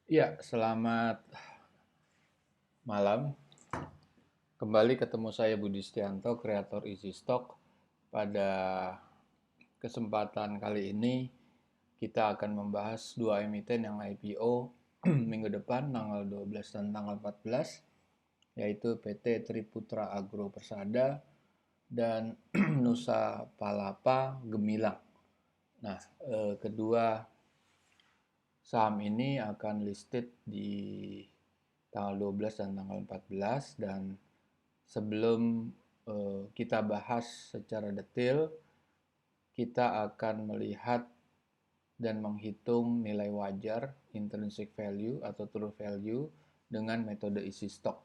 Ya, selamat malam. Kembali ketemu saya Budi Setianto, kreator Easy Stock. Pada kesempatan kali ini kita akan membahas dua emiten yang IPO minggu depan tanggal 12 dan tanggal 14, yaitu PT Triputra Agro Persada dan Nusa Palapa Gemilang. Nah, kedua saham ini akan listed di tanggal 12 dan tanggal 14, dan sebelum kita bahas secara detail, kita akan melihat dan menghitung nilai wajar, intrinsic value atau true value dengan metode easy stock.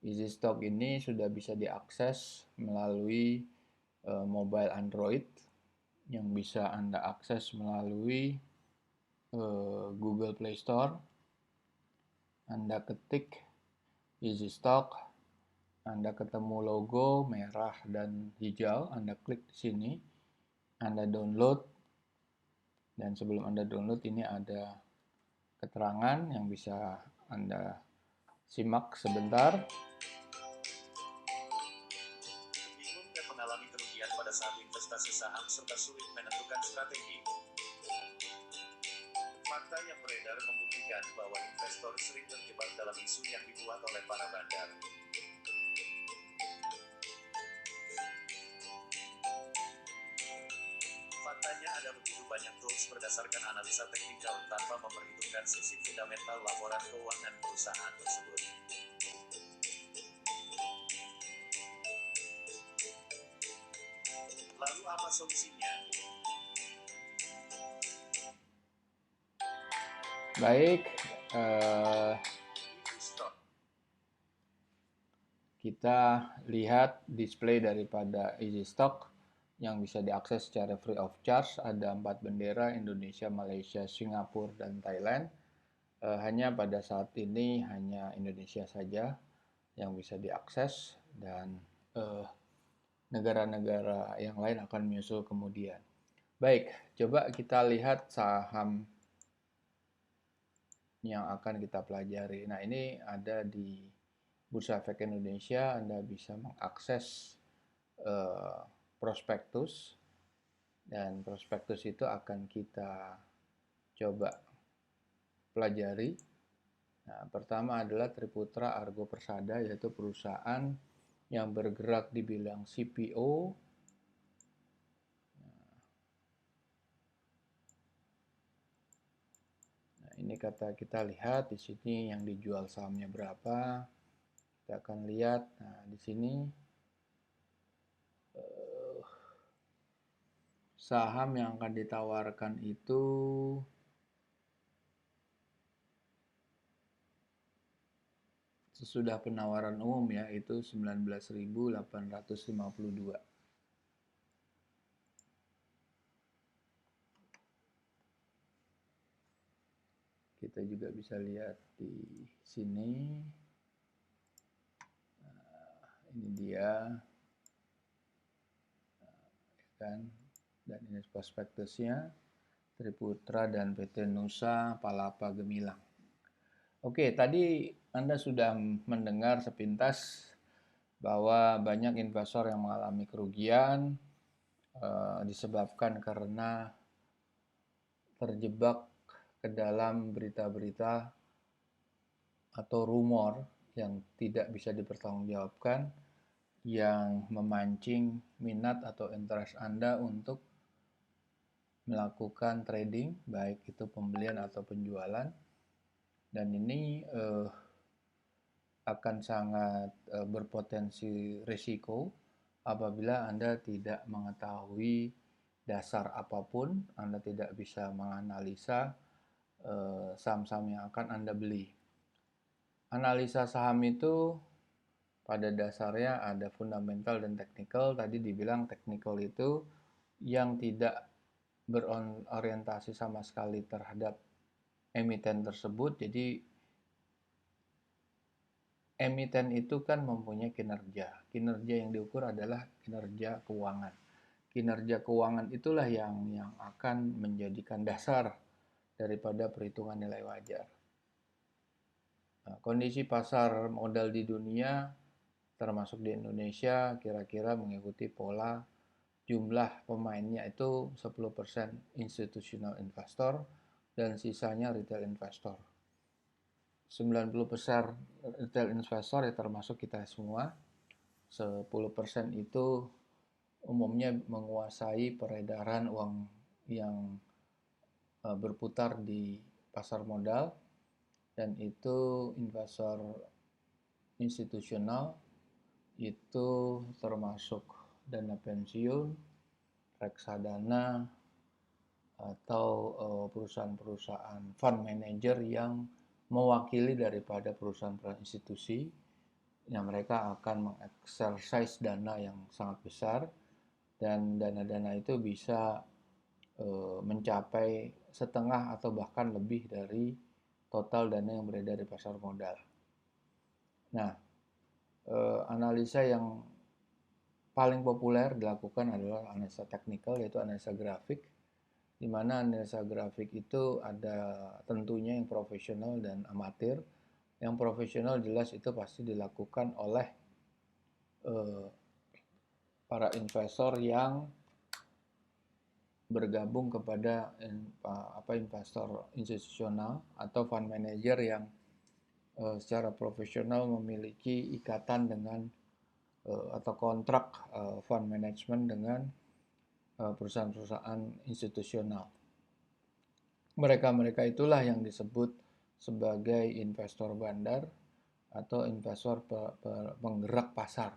Easy stock ini sudah bisa diakses melalui mobile Android yang bisa Anda akses melalui Google Play Store. Anda ketik Easy Stock, Anda ketemu logo merah dan hijau, Anda klik di sini, Anda download, dan sebelum Anda download ini ada keterangan yang bisa Anda simak sebentar. Bingung dan mengalami kerugian pada saat investasi saham serta sulit menentukan strategi? Fakta yang beredar membuktikan bahwa investor sering terjebak dalam isu yang dibuat oleh para bandar. Faktanya ada begitu banyak tools berdasarkan analisa teknikal tanpa memperhitungkan sisi fundamental laporan keuangan perusahaan tersebut. Lalu apa solusinya? Baik, kita lihat display daripada Easy Stock yang bisa diakses secara free of charge. Ada 4 bendera, Indonesia, Malaysia, Singapura, dan Thailand. Hanya pada saat ini hanya Indonesia saja yang bisa diakses, dan negara-negara yang lain akan menyusul kemudian. Baik, coba kita lihat saham yang akan kita pelajari. Nah, ini ada di Bursa Efek Indonesia. Anda bisa mengakses prospektus, dan prospektus itu akan kita coba pelajari. Nah, pertama adalah Triputra Argo Persada, yaitu perusahaan yang bergerak di bidang CPO. Nah, ini kita lihat di sini yang dijual sahamnya berapa. Kita akan lihat. Nah, di sini saham yang akan ditawarkan itu sesudah penawaran umum, yaitu 19.852. Kita juga bisa lihat di sini. Ini dia, kan? Dan ini prospektusnya, Triputra dan PT Nusa Palapa Gemilang. Oke, tadi Anda sudah mendengar sepintas bahwa banyak investor yang mengalami kerugian disebabkan karena terjebak ke dalam berita-berita atau rumor yang tidak bisa dipertanggungjawabkan, yang memancing minat atau interest Anda untuk melakukan trading, baik itu pembelian atau penjualan. Dan ini akan sangat berpotensi risiko apabila Anda tidak mengetahui dasar apapun. Anda tidak bisa menganalisa saham-saham yang akan Anda beli. Analisa saham itu pada dasarnya ada fundamental dan teknikal. Tadi dibilang teknikal itu yang tidak berorientasi sama sekali terhadap emiten tersebut. Jadi emiten itu kan mempunyai kinerja. Kinerja yang diukur adalah kinerja keuangan. Kinerja keuangan itulah yang akan menjadikan dasar daripada perhitungan nilai wajar. Nah, kondisi pasar modal di dunia termasuk di Indonesia kira-kira mengikuti pola jumlah pemainnya itu 10% institutional investor dan sisanya retail investor. 90% retail investor ya termasuk kita semua. 10% itu umumnya menguasai peredaran uang yang berputar di pasar modal, dan itu investor institusional, itu termasuk dana pensiun, reksadana, atau perusahaan-perusahaan fund manager yang mewakili daripada perusahaan-perusahaan institusi yang mereka akan mengeksersis dana yang sangat besar, dan dana-dana itu bisa mencapai setengah atau bahkan lebih dari total dana yang beredar di pasar modal. Nah, analisa yang paling populer dilakukan adalah analisa teknikal, yaitu analisa grafik, di mana analisa grafik itu ada tentunya yang profesional dan amatir. Yang profesional jelas itu pasti dilakukan oleh para investor yang bergabung kepada investor institusional atau fund manager yang secara profesional memiliki ikatan dengan atau kontrak fund management dengan perusahaan-perusahaan institusional. Mereka-mereka itulah yang disebut sebagai investor bandar atau investor penggerak pasar.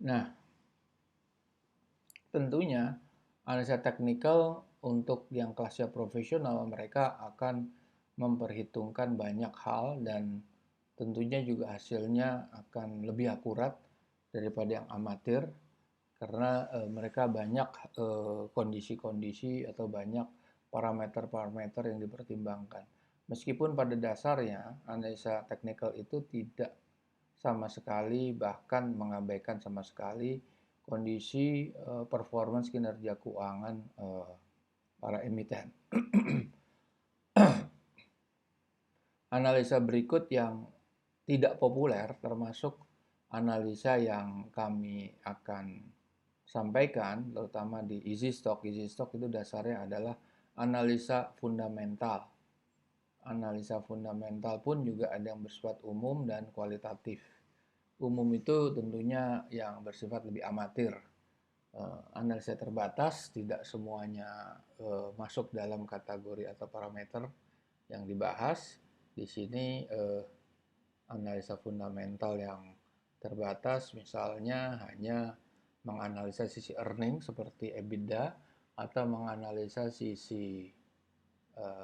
Nah, tentunya analisa teknikal untuk yang kelasnya profesional, mereka akan memperhitungkan banyak hal dan tentunya juga hasilnya akan lebih akurat daripada yang amatir, karena mereka banyak kondisi-kondisi atau banyak parameter-parameter yang dipertimbangkan. Meskipun pada dasarnya analisa teknikal itu tidak sama sekali, bahkan mengabaikan sama sekali kondisi performance kinerja keuangan para emiten. Analisa berikut yang tidak populer termasuk analisa yang kami akan sampaikan, terutama di Easy Stock. Easy Stock itu dasarnya adalah analisa fundamental. Analisa fundamental pun juga ada yang bersifat umum dan kualitatif. Umum itu tentunya yang bersifat lebih amatir. Analisa terbatas, tidak semuanya masuk dalam kategori atau parameter yang dibahas. Di sini analisa fundamental yang terbatas misalnya hanya menganalisa sisi earning seperti EBITDA, atau menganalisa sisi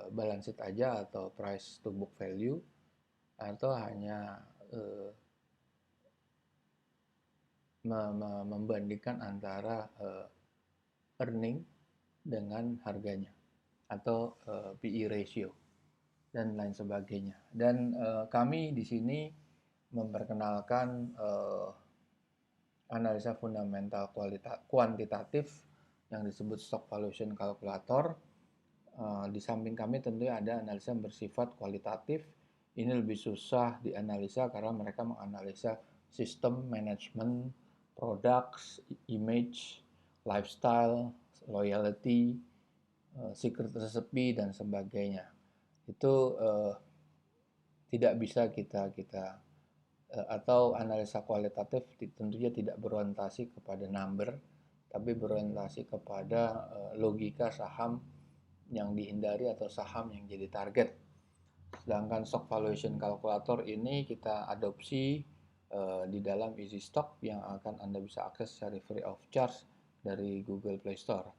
balance sheet aja atau price to book value, atau hanya membandingkan antara earning dengan harganya atau PE ratio dan lain sebagainya. Dan kami di sini memperkenalkan analisa fundamental kuantitatif yang disebut stock valuation calculator. Di samping kami tentunya ada analisa yang bersifat kualitatif. Ini lebih susah dianalisa karena mereka menganalisa sistem manajemen, products, image, lifestyle, loyalty, secret recipe, dan sebagainya. Itu tidak bisa kita atau analisa kualitatif tentunya tidak berorientasi kepada number, tapi berorientasi kepada logika saham yang dihindari atau saham yang jadi target. Sedangkan stock valuation calculator ini kita adopsi di dalam Easy Stock yang akan Anda bisa akses secara free of charge dari Google Play Store.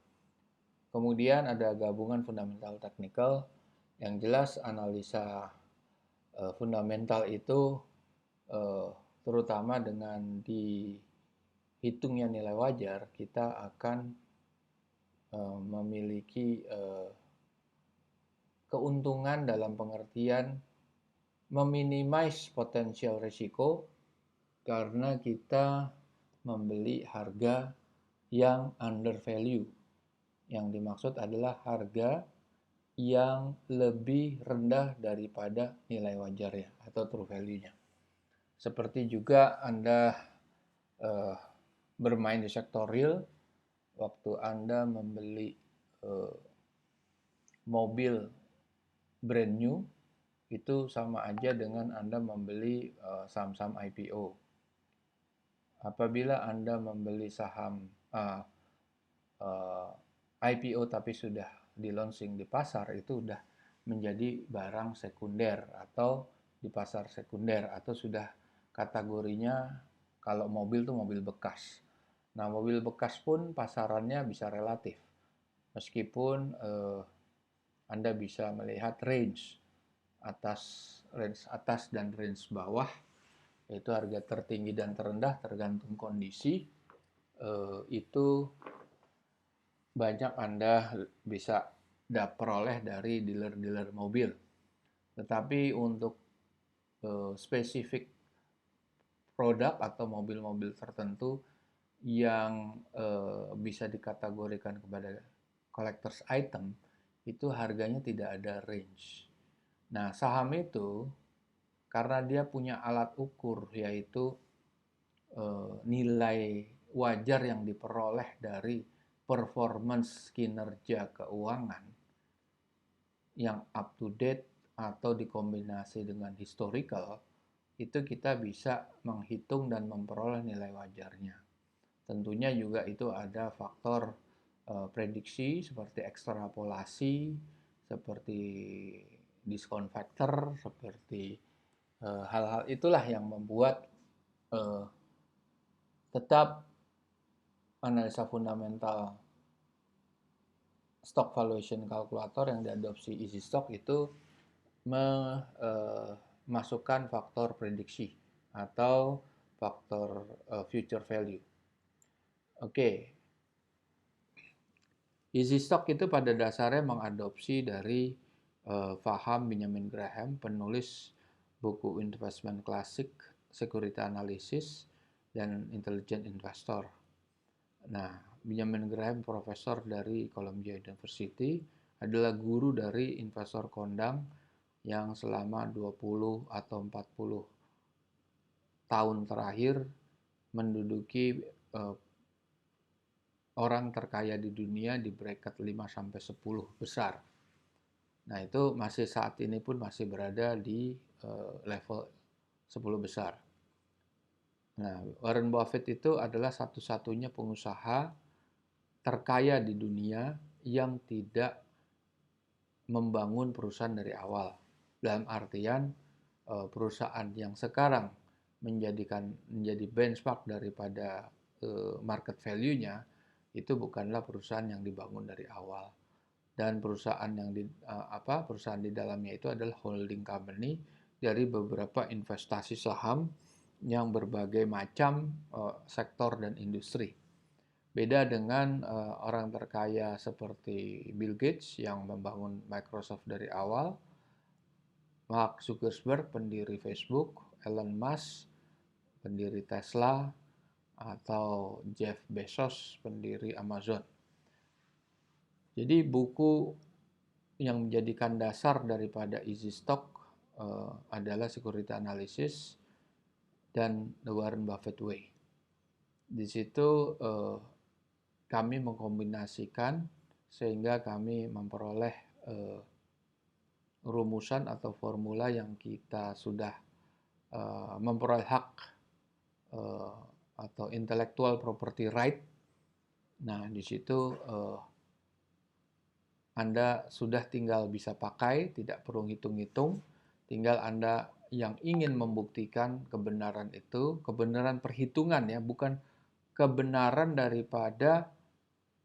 Kemudian ada gabungan fundamental technical. Yang jelas analisa fundamental itu terutama dengan dihitungnya nilai wajar, kita akan memiliki keuntungan dalam pengertian meminimize potensial risiko karena kita membeli harga yang under value. Yang dimaksud adalah harga yang lebih rendah daripada nilai wajarnya atau true value-nya. Seperti juga Anda eh, bermain di sektor real, waktu Anda membeli eh, mobil brand new, itu sama aja dengan Anda membeli saham-saham IPO. Apabila Anda membeli saham uh, uh, IPO tapi sudah di launching di pasar, itu sudah menjadi barang sekunder atau di pasar sekunder, atau sudah kategorinya kalau mobil tuh mobil bekas. Nah, mobil bekas pun pasarannya bisa relatif. Meskipun Anda bisa melihat range atas dan range bawah, yaitu harga tertinggi dan terendah tergantung kondisi, itu banyak Anda bisa peroleh dari dealer-dealer mobil. Tetapi untuk spesifik produk atau mobil-mobil tertentu yang bisa dikategorikan kepada collector's item, itu harganya tidak ada range. Nah, saham itu karena dia punya alat ukur, yaitu nilai wajar yang diperoleh dari performance kinerja keuangan yang up to date atau dikombinasi dengan historical, itu kita bisa menghitung dan memperoleh nilai wajarnya. Tentunya juga itu ada faktor prediksi seperti ekstrapolasi, seperti discount factor, seperti hal-hal itulah yang membuat tetap analisa fundamental stock valuation calculator yang diadopsi Easy Stock itu memasukkan faktor prediksi atau faktor future value. Oke. Easy Stock itu pada dasarnya mengadopsi dari Faham Benjamin Graham, penulis buku investment klasik, security analysis, dan intelligent investor. Nah, Benjamin Graham, profesor dari Columbia University, adalah guru dari investor kondang yang selama 20 atau 40 tahun terakhir menduduki orang terkaya di dunia di bracket 5-10 besar. Nah, itu masih saat ini pun masih berada di level 10 besar. Nah, Warren Buffett itu adalah satu-satunya pengusaha terkaya di dunia yang tidak membangun perusahaan dari awal. Dalam artian perusahaan yang sekarang menjadi benchmark daripada market value-nya itu bukanlah perusahaan yang dibangun dari awal. Dan perusahaan perusahaan di dalamnya itu adalah holding company dari beberapa investasi saham yang berbagai macam sektor dan industri. Beda dengan orang terkaya seperti Bill Gates yang membangun Microsoft dari awal, Mark Zuckerberg, pendiri Facebook, Elon Musk, pendiri Tesla, atau Jeff Bezos, pendiri Amazon. Jadi buku yang menjadikan dasar daripada Easy Stock adalah Security Analysis dan The Warren Buffett Way. Di situ kami mengkombinasikan sehingga kami memperoleh rumusan atau formula yang kita sudah memperoleh hak atau intellectual property right. Nah, di situ Anda sudah tinggal bisa pakai, tidak perlu hitung-hitung, tinggal Anda yang ingin membuktikan kebenaran itu, kebenaran perhitungan ya, bukan kebenaran daripada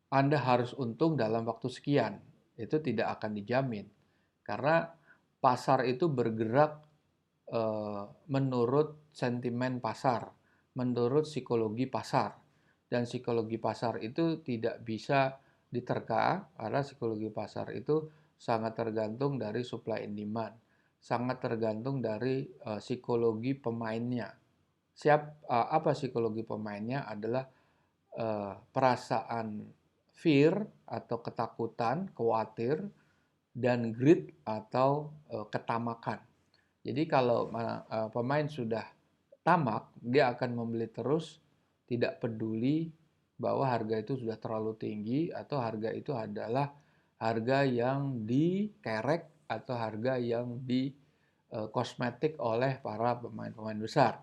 Anda harus untung dalam waktu sekian. Itu tidak akan dijamin. Karena pasar itu bergerak menurut sentimen pasar, menurut psikologi pasar. Dan psikologi pasar itu tidak bisa diterka, karena psikologi pasar itu sangat tergantung dari supply and demand, sangat tergantung dari psikologi pemainnya. Apa psikologi pemainnya adalah perasaan fear atau ketakutan, khawatir dan greed atau ketamakan. Jadi kalau pemain sudah tamak, dia akan membeli terus, tidak peduli bahwa harga itu sudah terlalu tinggi atau harga itu adalah harga yang dikerek atau harga yang di kosmetik oleh para pemain-pemain besar.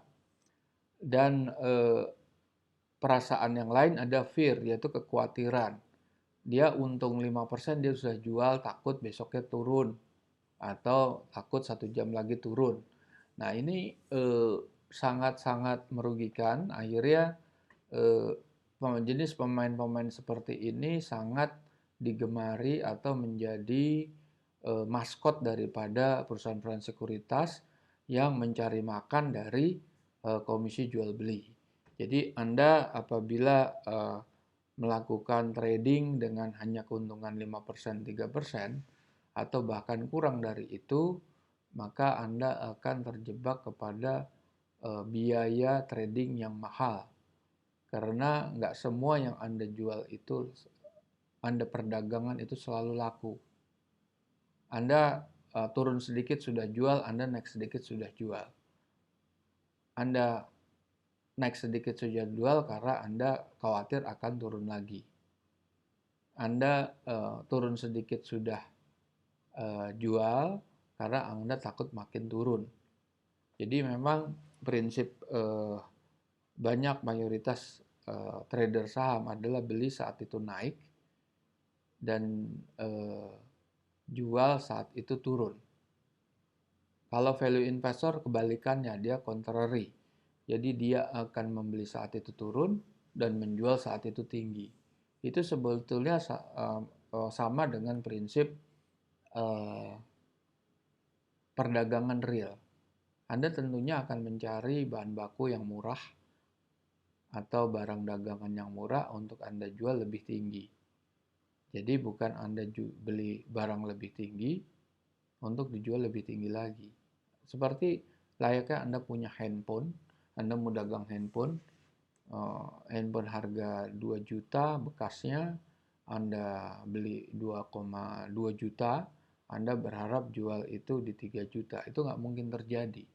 Dan perasaan yang lain ada fear, yaitu kekhawatiran. Dia untung 5% dia sudah jual, takut besoknya turun atau takut 1 jam lagi turun. Nah ini sangat-sangat merugikan. Akhirnya jenis pemain-pemain seperti ini sangat digemari atau menjadi maskot daripada perusahaan-perusahaan sekuritas yang mencari makan dari komisi jual beli. Jadi Anda apabila melakukan trading dengan hanya keuntungan 5%, 3%, atau bahkan kurang dari itu, maka Anda akan terjebak kepada biaya trading yang mahal. Karena nggak semua yang Anda jual itu, Anda perdagangan itu selalu laku. Anda turun sedikit sudah jual, Anda naik sedikit sudah jual. Anda naik sedikit sudah jual karena Anda khawatir akan turun lagi. Anda turun sedikit sudah jual karena Anda takut makin turun. Jadi memang prinsip banyak mayoritas trader saham adalah beli saat itu naik dan jual saat itu turun. Kalau value investor kebalikannya, dia contrary. Jadi dia akan membeli saat itu turun dan menjual saat itu tinggi. Itu sebetulnya sama dengan prinsip perdagangan real. Anda tentunya akan mencari bahan baku yang murah atau barang dagangan yang murah untuk Anda jual lebih tinggi. Jadi bukan Anda beli barang lebih tinggi untuk dijual lebih tinggi lagi. Seperti layaknya Anda punya handphone, Anda mau dagang handphone, handphone harga 2 juta bekasnya, Anda beli 2,2 juta, Anda berharap jual itu di 3 juta. Itu nggak mungkin terjadi.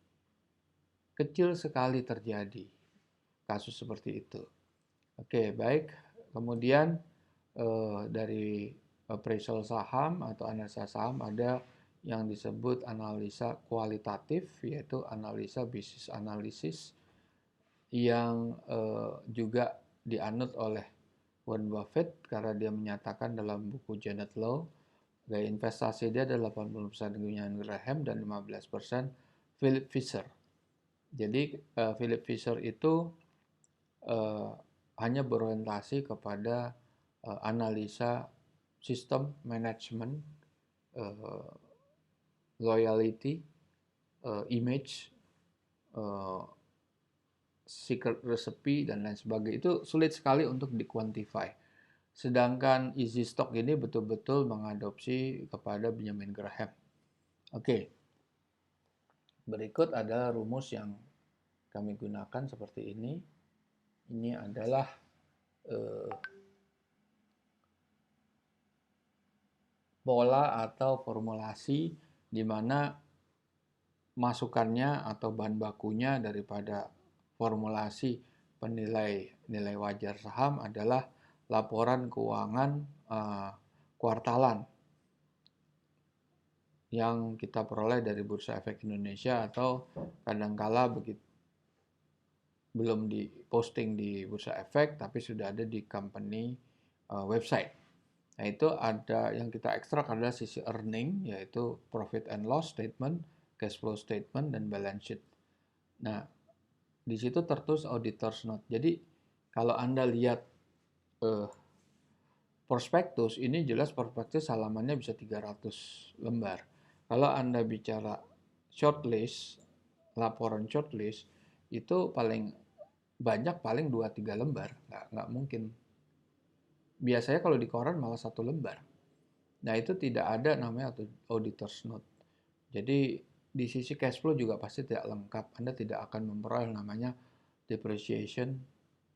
Kecil sekali terjadi kasus seperti itu. Oke, baik. Kemudian dari appraisal saham atau analisa saham ada yang disebut analisa kualitatif, yaitu analisa bisnis analisis yang juga dianut oleh Warren Buffett karena dia menyatakan dalam buku Janet Low gaya investasi dia adalah 80% Benjamin Graham dan 15% Philip Fisher. Jadi Philip Fisher itu hanya berorientasi kepada analisa sistem manajemen, loyalty, image, secret recipe, dan lain sebagainya. Itu sulit sekali untuk dikuantify. Sedangkan Easy Stock ini betul-betul mengadopsi kepada Benjamin Graham. Oke. Berikut adalah rumus yang kami gunakan seperti ini. Ini adalah pola atau formulasi di mana masukannya atau bahan bakunya daripada formulasi penilai nilai wajar saham adalah laporan keuangan kuartalan yang kita peroleh dari Bursa Efek Indonesia atau kadangkala begitu belum diposting di Bursa Efek tapi sudah ada di company website. Nah itu ada yang kita ekstrak adalah sisi earning, yaitu profit and loss statement, cash flow statement, dan balance sheet. Nah di situ tertulis auditor's note. Jadi kalau Anda lihat prospektus, ini jelas prospektus halamannya bisa 300 lembar. Kalau Anda bicara shortlist, laporan shortlist, itu paling banyak paling 2-3 lembar, nggak mungkin. Biasanya kalau di koran malah 1 lembar. Nah itu tidak ada namanya auditor's note. Jadi di sisi cash flow juga pasti tidak lengkap. Anda tidak akan memperoleh namanya depreciation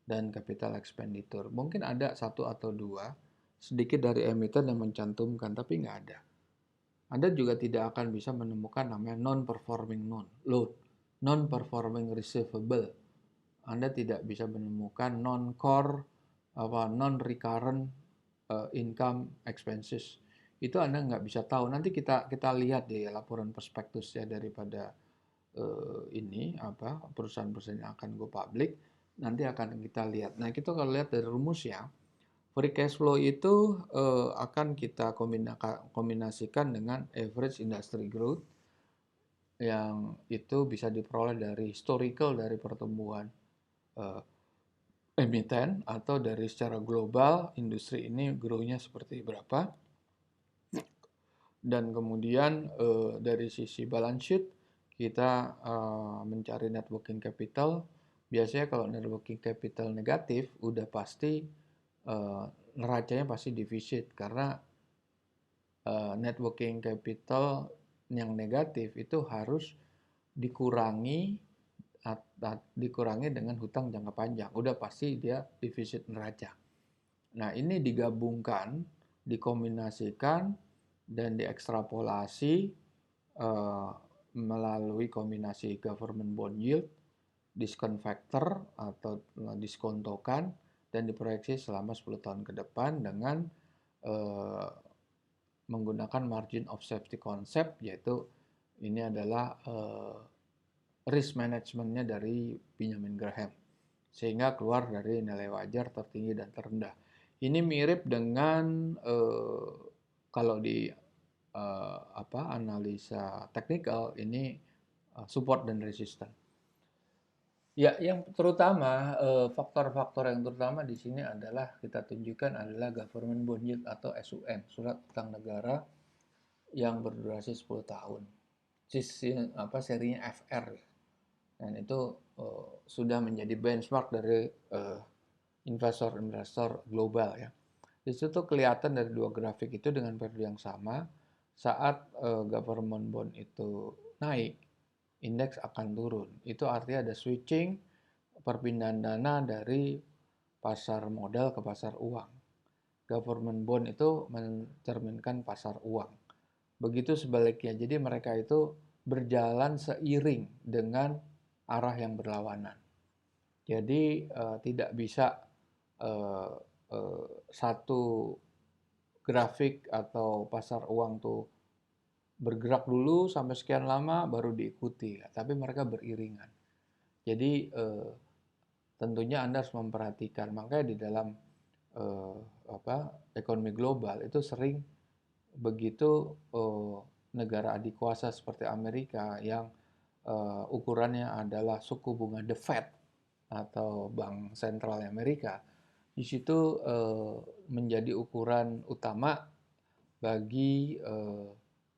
dan capital expenditure. Mungkin ada 1 atau 2 sedikit dari emiten yang mencantumkan, tapi nggak ada. Anda juga tidak akan bisa menemukan namanya non-performing loan, non-performing receivable. Anda tidak bisa menemukan non-core, non-recurrent income expenses. Itu Anda nggak bisa tahu. Nanti kita lihat di laporan prospektus ya daripada ini perusahaan-perusahaan yang akan go public, nanti akan kita lihat. Nah, kita kalau lihat dari rumus ya, free cash flow itu akan kita kombinasikan dengan average industry growth yang itu bisa diperoleh dari historical dari pertumbuhan emiten atau dari secara global industri ini grow-nya seperti berapa. Dan kemudian dari sisi balance sheet kita mencari net working capital. Biasanya kalau net working capital negatif udah pasti neracanya pasti defisit karena net working capital yang negatif itu harus dikurangi dengan hutang jangka panjang. Udah pasti dia defisit neraca. Nah, ini digabungkan, dikombinasikan dan diekstrapolasi melalui kombinasi government bond yield, discount factor atau diskontokan dan diproyeksi selama 10 tahun ke depan dengan menggunakan margin of safety concept, yaitu ini adalah risk managementnya dari Benjamin Graham, sehingga keluar dari nilai wajar tertinggi dan terendah. Ini mirip dengan kalau di analisa teknikal ini support dan resistance. Ya, yang terutama faktor-faktor yang terutama di sini adalah kita tunjukkan adalah government bond yield atau SUN, surat utang negara yang berdurasi 10 tahun. Serinya FR. Dan itu sudah menjadi benchmark dari investor-investor global ya. Di situ kelihatan dari dua grafik itu dengan periode yang sama, saat government bond itu naik, indeks akan turun. Itu artinya ada switching, perpindahan dana dari pasar modal ke pasar uang. Government bond itu mencerminkan pasar uang. Begitu sebaliknya, jadi mereka itu berjalan seiring dengan arah yang berlawanan. Jadi tidak bisa satu grafik atau pasar uang tuh bergerak dulu sampai sekian lama baru diikuti, tapi mereka beriringan. Jadi tentunya Anda harus memperhatikan, makanya di dalam ekonomi global itu sering begitu negara adik kuasa seperti Amerika yang ukurannya adalah suku bunga The Fed atau Bank Sentral Amerika, di situ menjadi ukuran utama bagi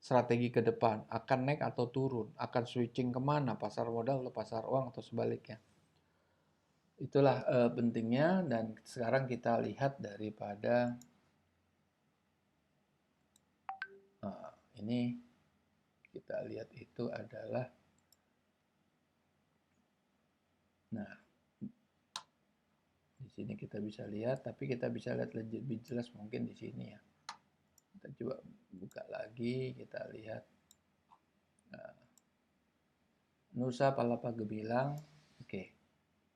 strategi ke depan, akan naik atau turun, akan switching kemana, pasar modal atau pasar uang atau sebaliknya. Itulah pentingnya, dan sekarang kita lihat daripada ini kita lihat itu adalah, nah di sini kita bisa lihat, tapi kita bisa lihat lebih jelas mungkin di sini ya. Kita coba buka lagi, kita lihat Nusa Palapa Gemilang. Oke.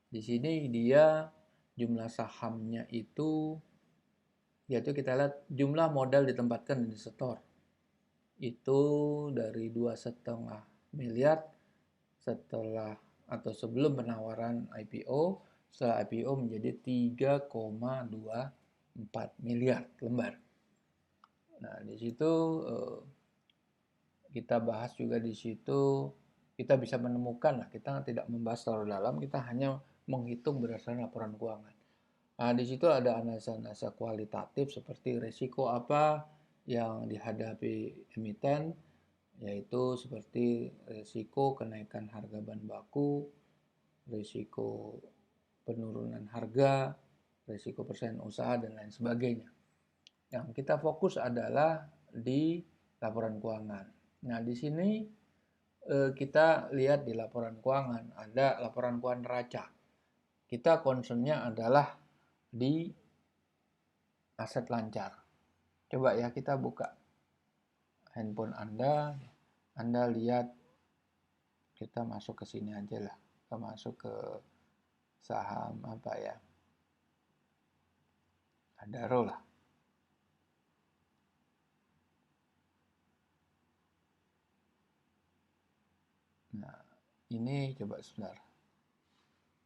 Di sini dia jumlah sahamnya itu, yaitu kita lihat jumlah modal ditempatkan di setor. Itu dari 2,5 miliar setelah atau sebelum penawaran IPO, setelah IPO menjadi 3,24 miliar lembar. Nah, di situ kita bahas juga di situ, kita bisa menemukan lah, kita tidak membahas terlalu dalam, kita hanya menghitung berdasarkan laporan keuangan. Nah, di situ ada analisa-analisa kualitatif seperti risiko apa yang dihadapi emiten, yaitu seperti risiko kenaikan harga bahan baku, risiko penurunan harga, risiko persaingan usaha, dan lain sebagainya. Yang kita fokus adalah di laporan keuangan. Nah, di sini kita lihat di laporan keuangan, ada laporan keuangan neraca. Kita concernnya adalah di aset lancar. Coba ya kita buka handphone Anda lihat, kita masuk ke sini aja lah, kita masuk ke saham apa ya, Adaro lah. Nah, ini coba sebentar.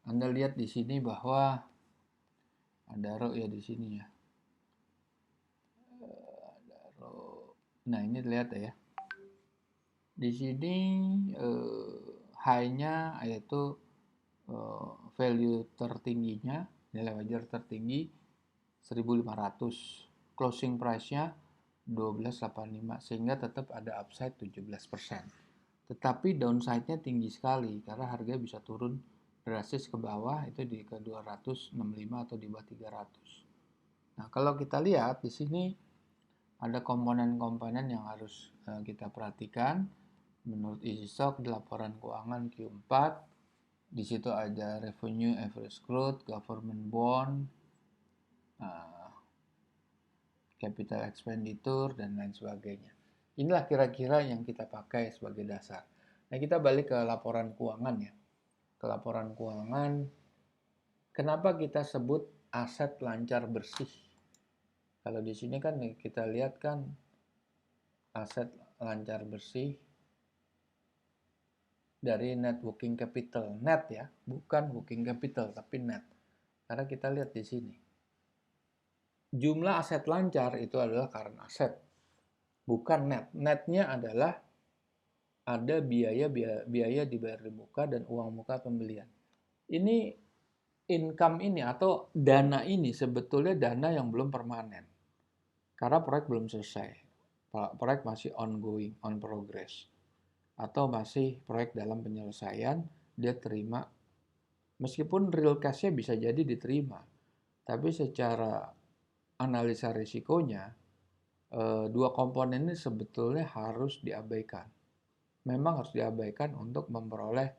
Anda lihat di sini bahwa Adaro ya di sini ya. Adaro. Nah, ini lihat ya. Di sini high-nya yaitu value tertingginya, nilai wajar tertinggi 1.500, closing price-nya 12.85, sehingga tetap ada upside 17%. Tetapi downside-nya tinggi sekali karena harga bisa turun drastis ke bawah, itu di ke 265 atau di bawah 300. Nah, kalau kita lihat di sini ada komponen-komponen yang harus kita perhatikan. Menurut EasyStock, di laporan keuangan Q4, di situ ada revenue average growth, government bond, capital expenditure, dan lain sebagainya. Inilah kira-kira yang kita pakai sebagai dasar. Nah, kita balik ke laporan keuangan ya. Ke laporan keuangan, kenapa kita sebut aset lancar bersih? Kalau di sini kan kita lihat kan aset lancar bersih dari net working capital, net ya, bukan working capital tapi net. Karena kita lihat di sini, jumlah aset lancar itu adalah current asset, bukan net. Netnya adalah ada biaya dibayar di muka dan uang muka pembelian. Ini income ini atau dana ini sebetulnya dana yang belum permanen. Karena proyek belum selesai. Proyek masih ongoing, on progress. Atau masih proyek dalam penyelesaian, dia terima. Meskipun real cash-nya bisa jadi diterima, tapi secara analisa risikonya, dua komponen ini sebetulnya harus diabaikan. Memang harus diabaikan untuk memperoleh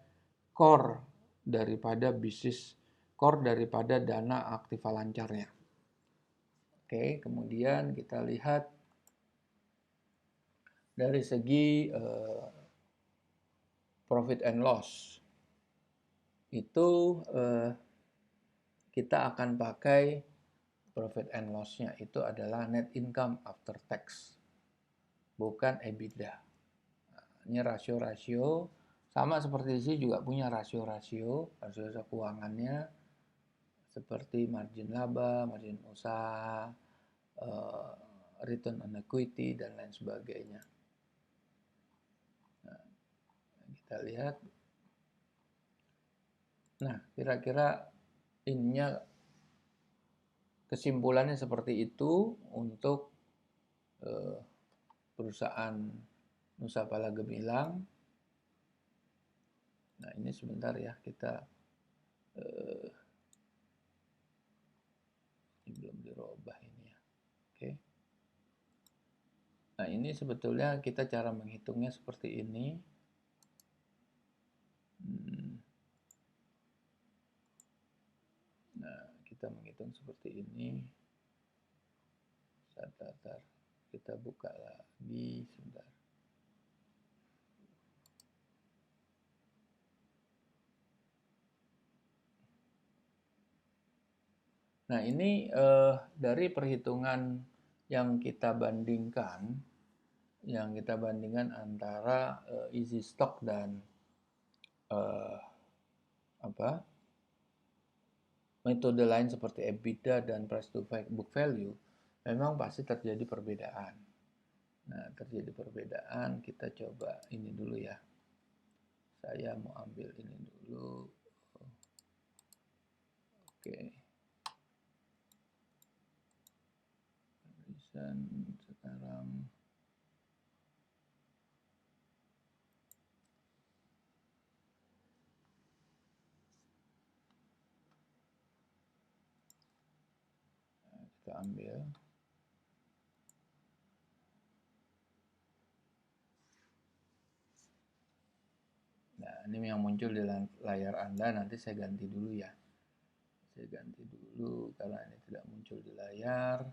core daripada bisnis, core daripada dana aktiva lancarnya. Oke, kemudian kita lihat dari segi profit and loss. Itu kita akan pakai profit and loss-nya itu adalah net income after tax, bukan EBITDA. Nah, ini rasio-rasio, sama seperti di sini juga punya rasio-rasio keuangannya, seperti margin laba, margin usaha, return on equity, dan lain sebagainya. Nah, kita lihat. Nah, kira-kira ininya kesimpulannya seperti itu untuk perusahaan Nusa Pala Gemilang. Nah, ini sebentar ya, kita ini belum dirubah ini ya. Oke. Nah, ini sebetulnya kita cara menghitungnya seperti ini. Nah, kita menghitung seperti ini. Sebentar, kita buka lagi sebentar. Nah, ini dari perhitungan yang kita bandingkan antara EasyStock dan metode lain seperti EBITDA dan price to book value, memang pasti terjadi perbedaan. Nah, terjadi perbedaan, kita coba ini dulu ya. Saya mau ambil ini dulu. Oke. Dan sekarang kita ambil. Nah, ini yang muncul di layar Anda, nanti saya ganti dulu ya. Saya ganti dulu karena ini tidak muncul di layar.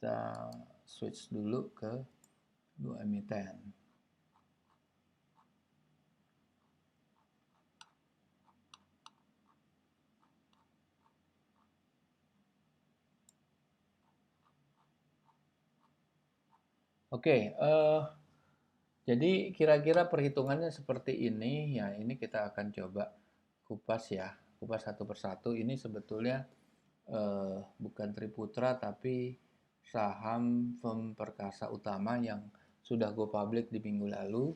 Kita switch dulu ke dua emiten. Oke, jadi kira-kira perhitungannya seperti ini. Ya, ini kita akan coba kupas ya, kupas satu persatu. Ini sebetulnya bukan Triputra tapi saham firm Perkasa Utama yang sudah go public di minggu lalu.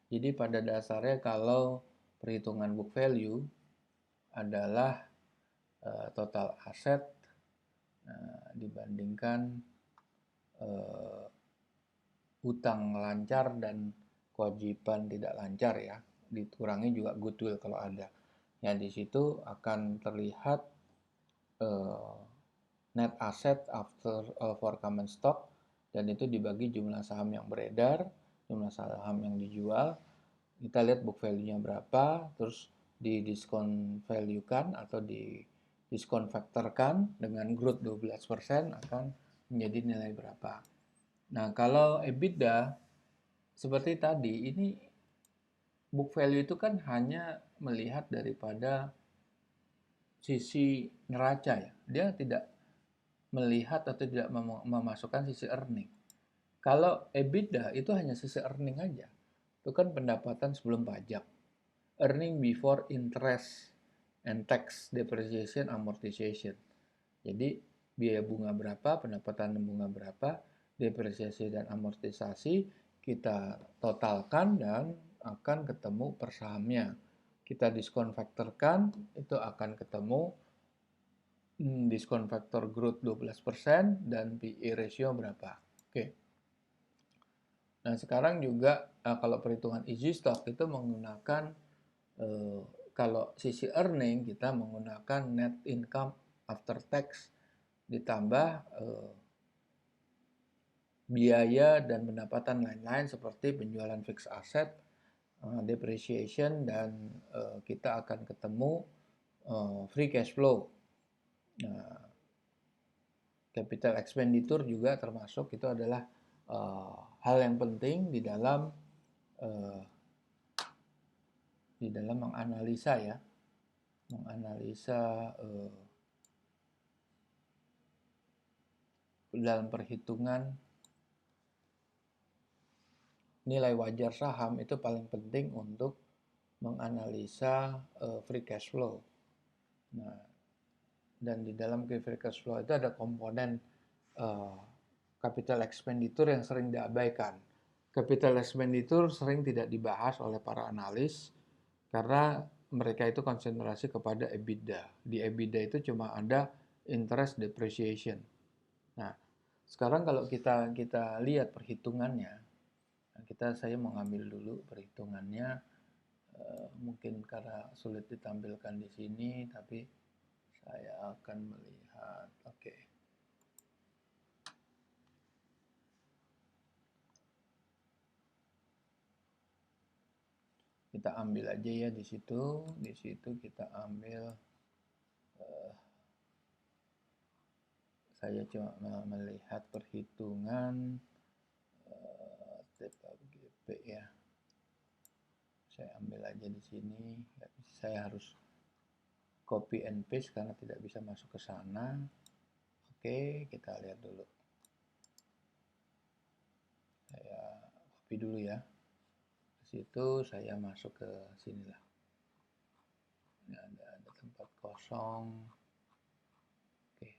Jadi pada dasarnya kalau perhitungan book value adalah total aset dibandingkan hutang lancar dan kewajiban tidak lancar ya, dikurangi juga goodwill kalau ada. Ya di situ akan terlihat net asset after for common stock, dan itu dibagi jumlah saham yang beredar, jumlah saham yang dijual. Kita lihat book value-nya berapa, terus di diskon value kan atau di diskon factor-kan dengan growth 12% akan menjadi nilai berapa. Nah, kalau EBITDA seperti tadi, ini book value itu kan hanya melihat daripada sisi neraca ya. Dia tidak melihat atau tidak memasukkan sisi earning. Kalau EBITDA itu hanya sisi earning aja. Itu kan pendapatan sebelum pajak. Earning before interest and tax, depreciation, amortization. Jadi biaya bunga berapa, pendapatan bunga berapa, depresiasi dan amortisasi kita totalkan dan akan ketemu per sahamnya. Kita diskon faktorkan, itu akan ketemu diskon faktor growth 12% dan PE ratio berapa. Oke. Nah, sekarang juga kalau perhitungan easy stock itu menggunakan kalau sisi earning kita menggunakan net income after tax ditambah biaya dan pendapatan lain-lain seperti penjualan fixed asset, depreciation, dan kita akan ketemu free cash flow. Nah, capital expenditure juga termasuk, itu adalah hal yang penting di dalam menganalisa ya, menganalisa dalam perhitungan nilai wajar saham. Itu paling penting untuk menganalisa free cash flow. Nah, dan di dalam free cash flow itu ada komponen capital expenditure yang sering diabaikan. Capital expenditure sering tidak dibahas oleh para analis karena mereka itu konsentrasi kepada EBITDA. Di EBITDA itu cuma ada interest depreciation. Nah, sekarang kalau kita lihat perhitungannya, saya mengambil dulu perhitungannya, mungkin karena sulit ditampilkan di sini, tapi saya akan melihat. Oke. Kita ambil aja ya di situ. Di situ kita ambil. Saya cuma melihat perhitungan TPGP ya. Saya ambil aja di sini. Saya harus copy and paste karena tidak bisa masuk ke sana. Oke, kita lihat dulu. Saya copy dulu ya. Di situ saya masuk ke sinilah. Ini ada tempat kosong. Oke.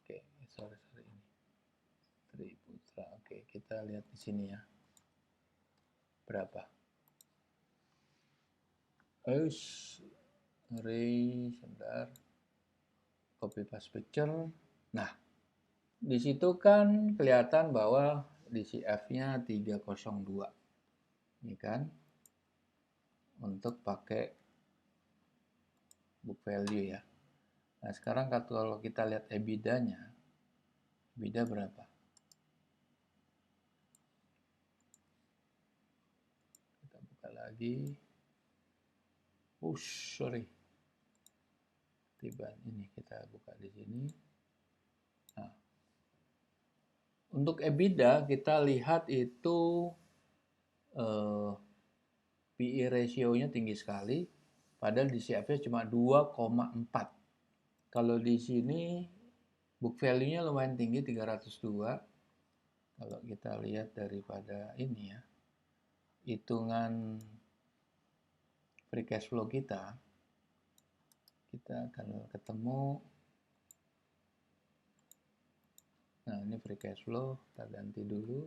Oke, sorry ini. Triputra. Oke, kita lihat di sini ya. Berapa? Sebentar. Copy paste picture. Nah, di situ kan kelihatan bahwa DCF-nya 302. Ini kan untuk pakai book value ya. Nah, sekarang kalau kita lihat EBITDA-nya, EBITDA berapa? Kita buka lagi. Sorry. Tiba ini kita buka di sini. Nah, untuk EBITDA kita lihat itu PE ratio-nya tinggi sekali, padahal DCF-nya cuma 2,4. Kalau di sini book value-nya lumayan tinggi 302. Kalau kita lihat daripada ini ya, hitungan free cash flow kita akan ketemu. Nah, ini free cash flow, kita ganti dulu.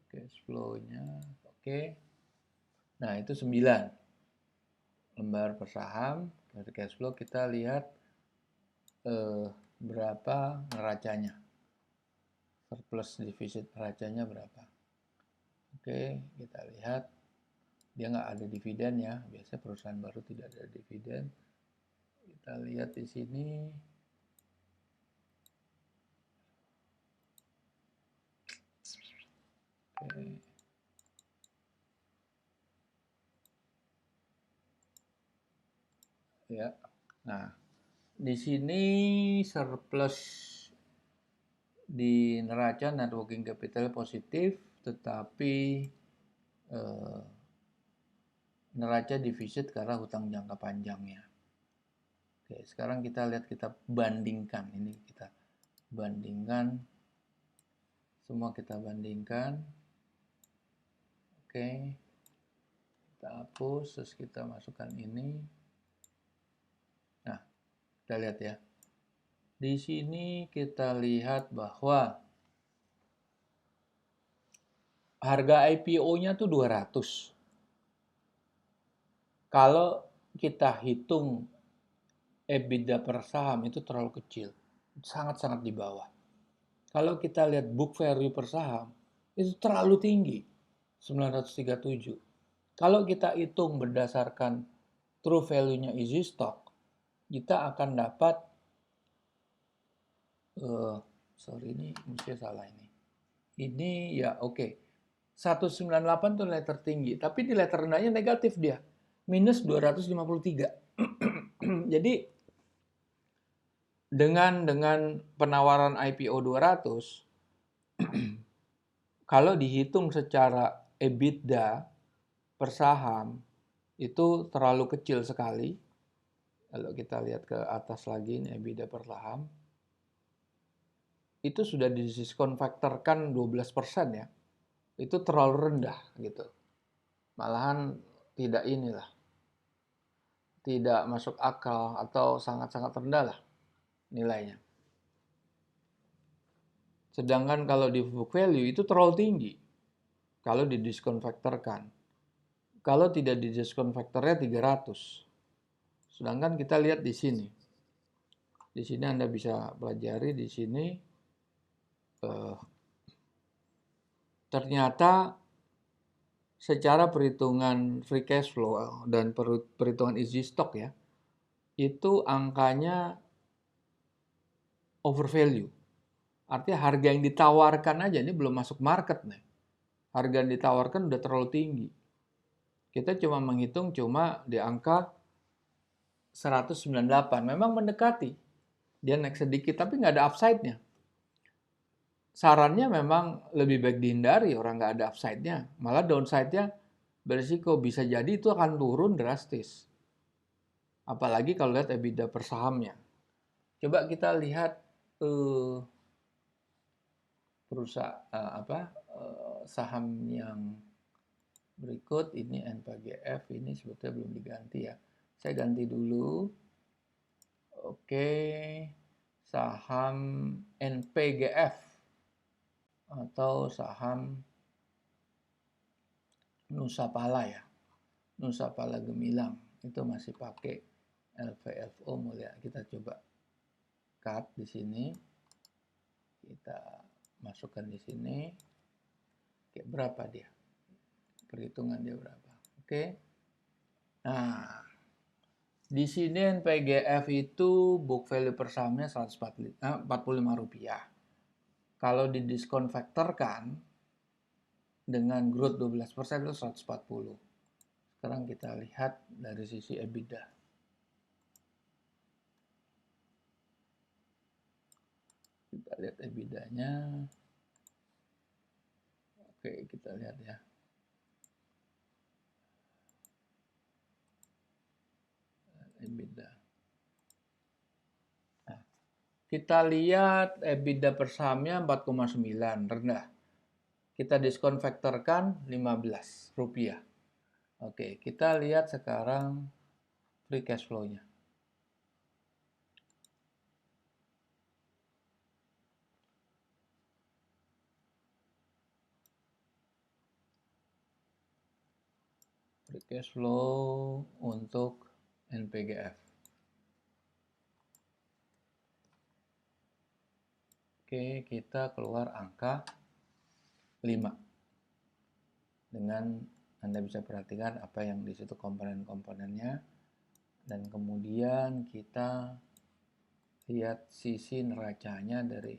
Cash flow-nya, oke. Nah, itu 9 lembar per saham. Free cash flow kita lihat berapa neracanya. Surplus defisit neracanya berapa. Oke, kita lihat. Dia nggak ada dividen ya. Biasanya perusahaan baru tidak ada dividen. Kita lihat di sini. Oke. Ya. Nah, di sini surplus di neraca net working capital positif, tetapi neraca defisit karena hutang jangka panjangnya. Oke, sekarang kita lihat, kita bandingkan. Ini kita bandingkan. Semua kita bandingkan. Oke. Kita hapus, terus kita masukkan ini. Nah, kita lihat ya. Di sini kita lihat bahwa harga IPO-nya tuh 200. Kalau kita hitung EBITDA per saham itu terlalu kecil, sangat-sangat di bawah. Kalau kita lihat book value per saham, itu terlalu tinggi, 937. Kalau kita hitung berdasarkan true value-nya easy stock, kita akan dapat, sorry ini mesti salah ini. Ini ya oke. 198 itu nilai tertinggi, tapi nilai terendahnya negatif dia, minus 253. Jadi dengan penawaran IPO 200, kalau dihitung secara EBITDA per saham itu terlalu kecil sekali. Kalau kita lihat ke atas lagi, ini EBITDA per saham, itu sudah didiskonvektorkan 12% ya. Itu terlalu rendah gitu. Malahan tidak inilah, tidak masuk akal atau sangat-sangat rendah lah nilainya. Sedangkan kalau di book value itu terlalu tinggi kalau didiskonvektorkan. Kalau tidak didiskonvektornya 300. Sedangkan kita lihat di sini. Di sini Anda bisa pelajari di sini. Ternyata secara perhitungan free cash flow dan perhitungan easy stock ya, itu angkanya overvalue. Artinya harga yang ditawarkan aja, ini belum masuk market nih. Harga yang ditawarkan udah terlalu tinggi. Kita cuma menghitung di angka 198. Memang mendekati. Dia naik sedikit, tapi nggak ada upside-nya. Sarannya memang lebih baik dihindari, orang nggak ada upside-nya. Malah downside-nya berisiko, bisa jadi itu akan turun drastis. Apalagi kalau lihat EBITDA per sahamnya. Coba kita lihat saham yang berikut. Ini NPGF, ini sebetulnya belum diganti ya. Saya ganti dulu. Oke, saham NPGF atau saham Nusapala ya. Nusapala Gemilang itu masih pakai LVFO mulia. Kita coba cut di sini. Kita masukkan di sini. Oke, berapa dia? Perhitungan dia berapa? Oke. Nah, di sini NPGF itu book value per sahamnya Rp45. Kalau didiskonvektorkan dengan growth 12% itu 140. Sekarang kita lihat dari sisi EBITDA. Kita lihat EBITDA-nya. Oke, kita lihat ya. EBITDA. Nah, kita lihat EBITDA per sahamnya 4,9, rendah. Kita diskon faktorkan 15 rupiah. Oke, kita lihat sekarang free cash flow-nya. Free cash flow untuk NPGF. Oke, kita keluar angka 5. Dengan Anda bisa perhatikan apa yang di situ komponen-komponennya. Dan kemudian kita lihat sisi neracanya dari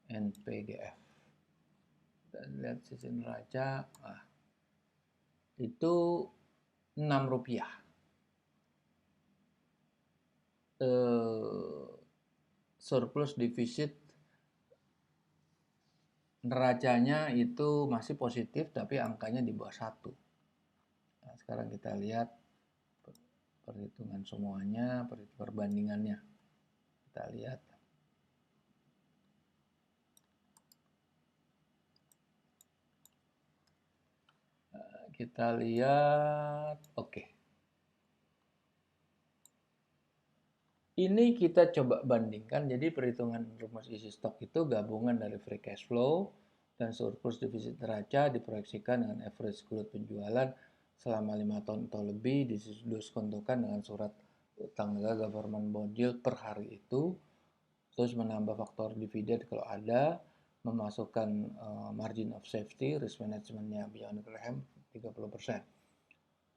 NPGF. Dan lihat sisi neraca, itu 6 rupiah. Surplus defisit neracanya itu masih positif, tapi angkanya di bawah 1. Nah, sekarang kita lihat perhitungan semuanya, perbandingannya. Kita lihat. Kita lihat, oke. Ini kita coba bandingkan, jadi perhitungan rumus isi stok itu gabungan dari free cash flow dan surplus defisit neraca diproyeksikan dengan average growth penjualan selama 5 tahun atau lebih, didiskontokan dengan surat utang negara government bond yield per hari itu, terus menambah faktor dividen kalau ada, memasukkan margin of safety, risk managementnya Beyond Graham 30%.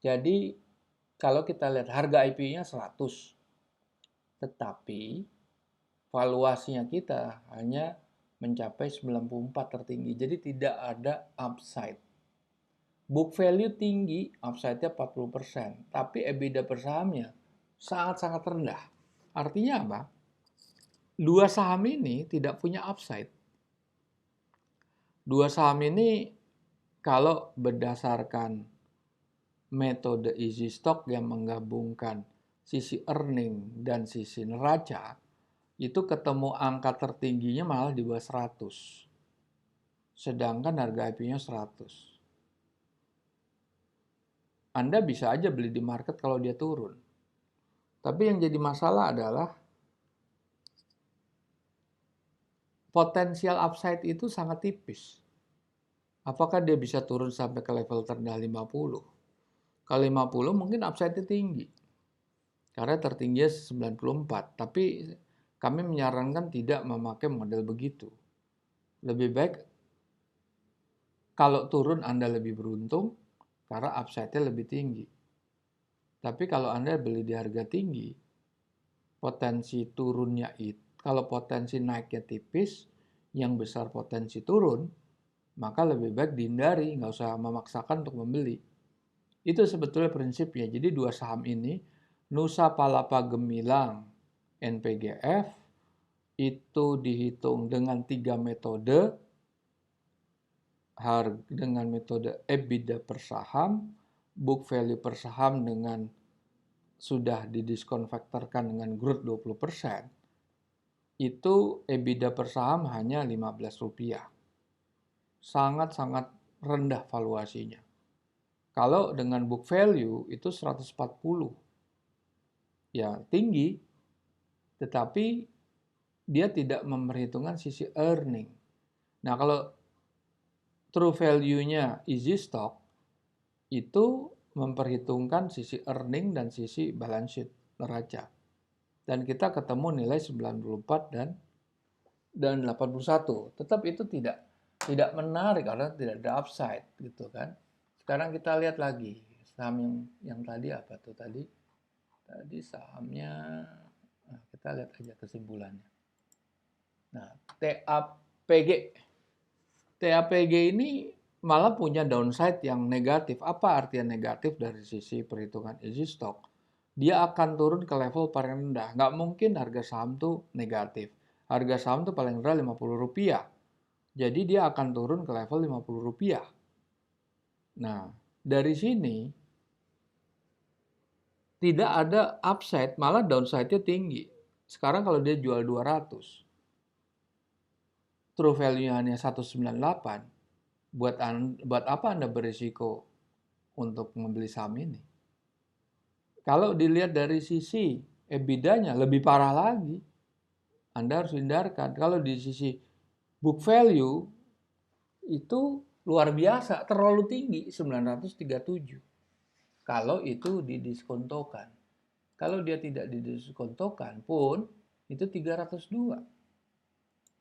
Jadi kalau kita lihat harga IPO-nya 100, tetapi valuasinya kita hanya mencapai 94 tertinggi. Jadi tidak ada upside. Book value tinggi, upside-nya 40%. Tapi EBITDA per sahamnya sangat-sangat rendah. Artinya apa? Dua saham ini tidak punya upside. Dua saham ini kalau berdasarkan metode easy stock yang menggabungkan sisi earning dan sisi neraca, itu ketemu angka tertingginya malah di bawah 100. Sedangkan harga IPO-nya 100. Anda bisa aja beli di market kalau dia turun. Tapi yang jadi masalah adalah potensial upside itu sangat tipis. Apakah dia bisa turun sampai ke level terendah 50? Kalau 50 mungkin upside-nya tinggi. Karena tertingginya 94. Tapi kami menyarankan tidak memakai model begitu. Lebih baik kalau turun Anda lebih beruntung karena upside-nya lebih tinggi. Tapi kalau Anda beli di harga tinggi, potensi turunnya itu, kalau potensi naiknya tipis, yang besar potensi turun, maka lebih baik dihindari, nggak usah memaksakan untuk membeli. Itu sebetulnya prinsipnya. Jadi dua saham ini, Nusa Palapa Gemilang, NPGF, itu dihitung dengan 3 metode, dengan metode EBITDA per saham, book value per saham dengan sudah didiskon faktorkan dengan growth 20%, itu EBITDA per saham hanya 15 rupiah. Sangat-sangat rendah valuasinya. Kalau dengan book value itu 140. Ya, tinggi, tetapi dia tidak memperhitungkan sisi earning. Nah, kalau true value-nya easy stock, itu memperhitungkan sisi earning dan sisi balance sheet neraca. Dan kita ketemu nilai 94 dan 81. Tetap itu tidak menarik karena tidak ada upside gitu kan. Sekarang kita lihat lagi saham yang tadi apa tuh tadi? Tadi sahamnya, nah kita lihat aja kesimpulannya. Nah, TAPG ini malah punya downside yang negatif. Apa artinya negatif dari sisi perhitungan easy stock? Dia akan turun ke level paling rendah. Nggak mungkin harga saham tuh negatif. harga saham tuh paling rendah Rp50. Jadi dia akan turun ke level Rp50. Nah, dari sini tidak ada upside, malah downside-nya tinggi. Sekarang kalau dia jual 200, true value-nya hanya 198, buat apa Anda berisiko untuk membeli saham ini? Kalau dilihat dari sisi EBITDA-nya lebih parah lagi. Anda harus hindarkan. Kalau di sisi book value itu luar biasa, terlalu tinggi 937. Kalau itu didiskontokan. Kalau dia tidak didiskontokan pun itu 302.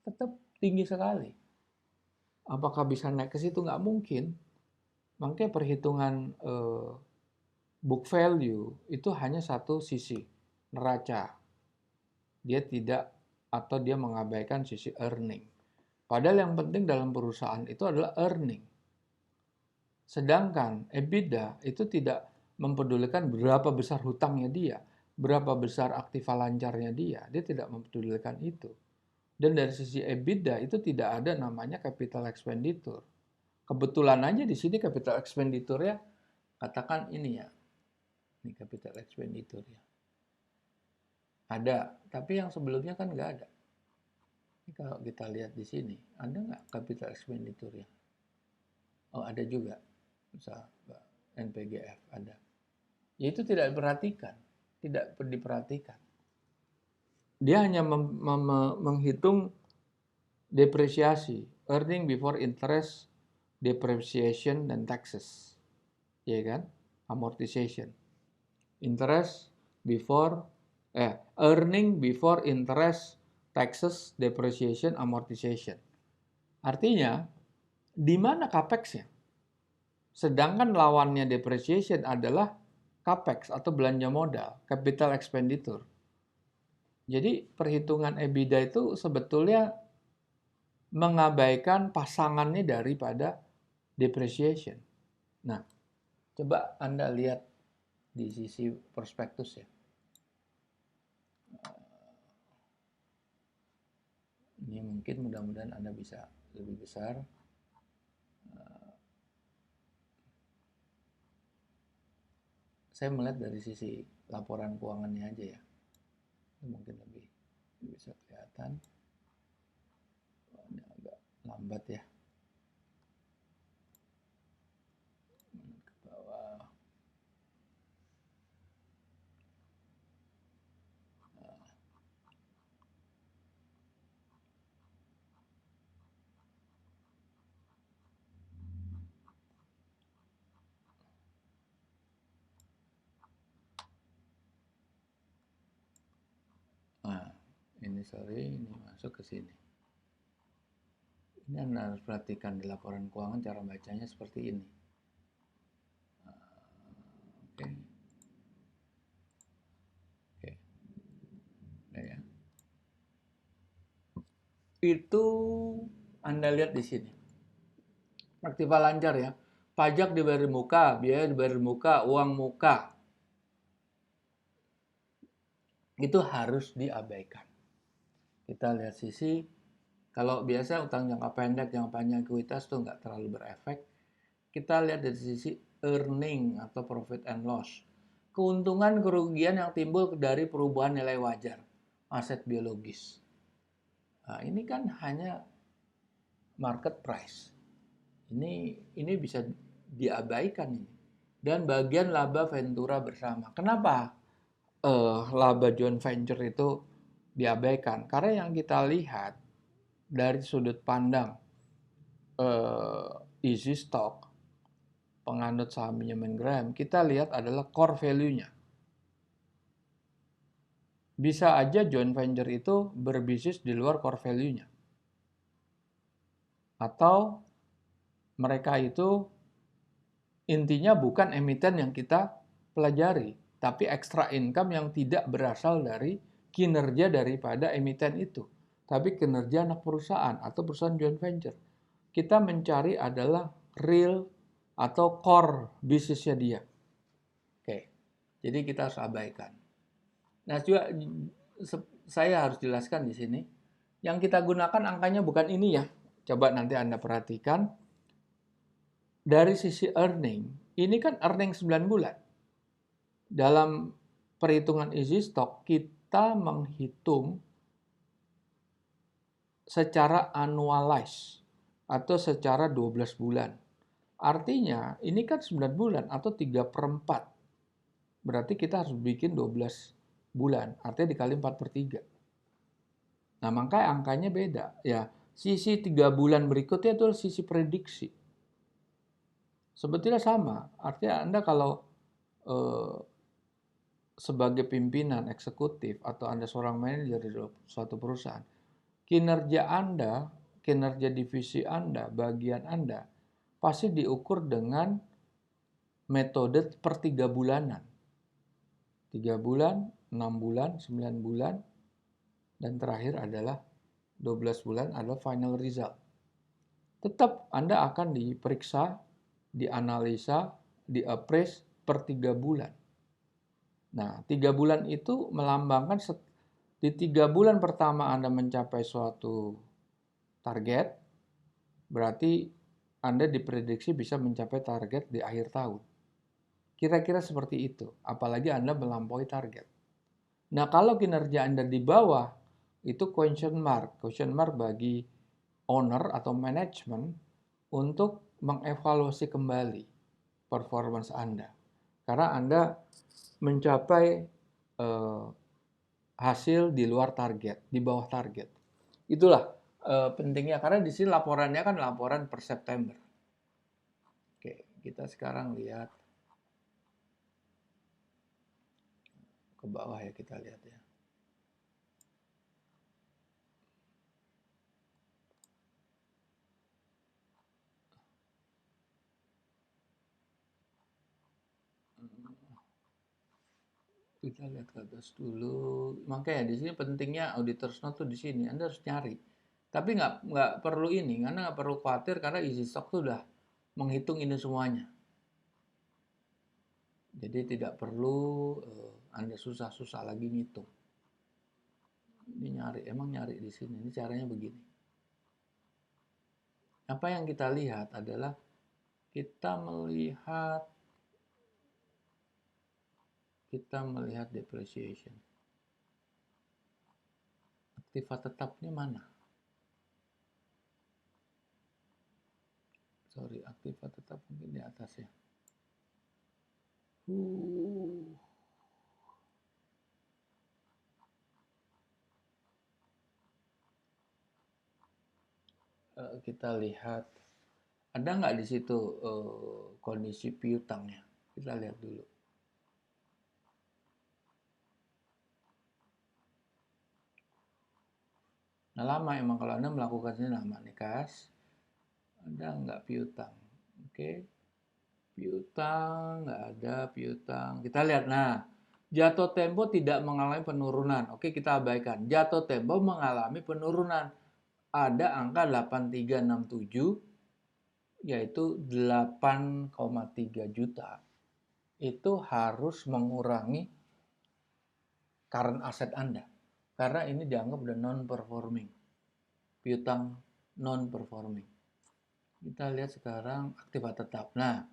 Tetap tinggi sekali. Apakah bisa naik ke situ? Nggak mungkin. Makanya perhitungan book value itu hanya satu sisi, neraca. Dia tidak atau dia mengabaikan sisi earning. Padahal yang penting dalam perusahaan itu adalah earning. Sedangkan EBITDA itu tidak mempedulikan berapa besar hutangnya dia, berapa besar aktiva lancarnya dia tidak mempedulikan itu. Dan dari sisi EBITDA itu tidak ada namanya capital expenditure. Kebetulan aja di sini capital expenditure ya, katakan ini ya, ini capital expenditure ya. Ada, tapi yang sebelumnya kan nggak ada. Ini kalau kita lihat di sini, ada nggak capital expenditure ya? Oh, ada juga. Misal NPGF ada. Ya itu tidak diperhatikan, tidak diperhatikan. Dia hanya menghitung depresiasi, earning before interest, depreciation, dan taxes. Ya kan? Amortization. Earning before interest, taxes, depreciation, amortization. Artinya, di mana capex-nya? Sedangkan lawannya depreciation adalah capex atau belanja modal, capital expenditure. Jadi perhitungan EBITDA itu sebetulnya mengabaikan pasangannya daripada depreciation. Nah, coba Anda lihat di sisi prospektus ya. Ini mungkin mudah-mudahan Anda bisa lebih besar. Saya melihat dari sisi laporan keuangannya aja ya. Ini mungkin lebih bisa kelihatan. Ini agak lambat ya. Ke bawah. Ini masuk ke sini. Ini Anda harus perhatikan di laporan keuangan cara bacanya seperti ini. Oke. Nah, ya. Itu Anda lihat di sini. Aktiva lancar ya. Pajak dibayar muka, biaya dibayar muka, uang muka. Itu harus diabaikan. Kita lihat sisi, kalau biasa utang jangka pendek, jangka panjang ekuitas itu nggak terlalu berefek. Kita lihat dari sisi earning atau profit and loss. Keuntungan kerugian yang timbul dari perubahan nilai wajar aset biologis. Nah, ini kan hanya market price. Ini bisa diabaikan ini. Dan bagian laba ventura bersama. Kenapa laba joint venture itu diabaikan? Karena yang kita lihat dari sudut pandang easy stock, penganut saham Benjamin Graham, kita lihat adalah core value-nya. Bisa aja joint venture itu berbisnis di luar core value-nya. Atau mereka itu intinya bukan emiten yang kita pelajari, tapi extra income yang tidak berasal dari kinerja daripada emiten itu, tapi kinerja anak perusahaan atau perusahaan joint venture. Kita mencari adalah real atau core bisnisnya dia. Oke, jadi kita harus abaikan. Nah, juga saya harus jelaskan di sini, Yang kita gunakan angkanya bukan ini ya. Coba nanti Anda perhatikan. Dari sisi earning, ini kan earning 9 bulan. Dalam perhitungan easy stock, kita menghitung secara annualized atau secara 12 bulan. Artinya, ini kan 9 bulan atau 3/4. Berarti kita harus bikin 12 bulan, artinya dikali 4/3. Nah, makanya angkanya beda. Ya, sisi 3 bulan berikutnya itu sisi prediksi. Sebetulnya sama, artinya Anda kalau sebagai pimpinan eksekutif atau Anda seorang manajer di suatu perusahaan, kinerja Anda, kinerja divisi Anda, bagian Anda, pasti diukur dengan metode per 3 bulanan. 3 bulan, 6 bulan, 9 bulan, dan terakhir adalah 12 bulan adalah final result. Tetap Anda akan diperiksa, dianalisa, diappraise per 3 bulan. Nah, 3 bulan itu melambangkan di 3 bulan pertama Anda mencapai suatu target, berarti Anda diprediksi bisa mencapai target di akhir tahun. Kira-kira seperti itu, apalagi Anda melampaui target. Nah, kalau kinerja Anda di bawah, itu question mark bagi owner atau manajemen untuk mengevaluasi kembali performance Anda. Karena Anda mencapai hasil di luar target, di bawah target. Itulah pentingnya, karena di sini laporannya kan laporan per September. Oke, kita sekarang lihat ke bawah ya, kita lihat ya. Kita lihat ke atas dulu. Makanya di sini pentingnya auditor's note tuh di sini. Anda harus nyari. Tapi nggak perlu ini, karena nggak perlu khawatir karena easy stock tuh udah menghitung ini semuanya. Jadi tidak perlu Anda susah-susah lagi ngitung. Ini nyari, emang nyari di sini. Ini caranya begini. Apa yang kita lihat adalah kita melihat depreciation. Aktiva tetapnya mana? Sorry, aktiva tetap mungkin di atas ya. Kita lihat ada nggak di situ kondisi piutangnya? Kita lihat dulu. Nah, lama emang kalau Anda melakukan ini lama nih, kas. Ada nggak piutang? Oke. Piutang, nggak ada piutang. Kita lihat, nah, jatuh tempo tidak mengalami penurunan. Oke, kita abaikan. Jatuh tempo mengalami penurunan. Ada angka 8367, yaitu 8,3 juta. Itu harus mengurangi current asset Anda. Karena ini dianggap udah non-performing. Piutang non-performing. Kita lihat sekarang aktiva tetap. Nah,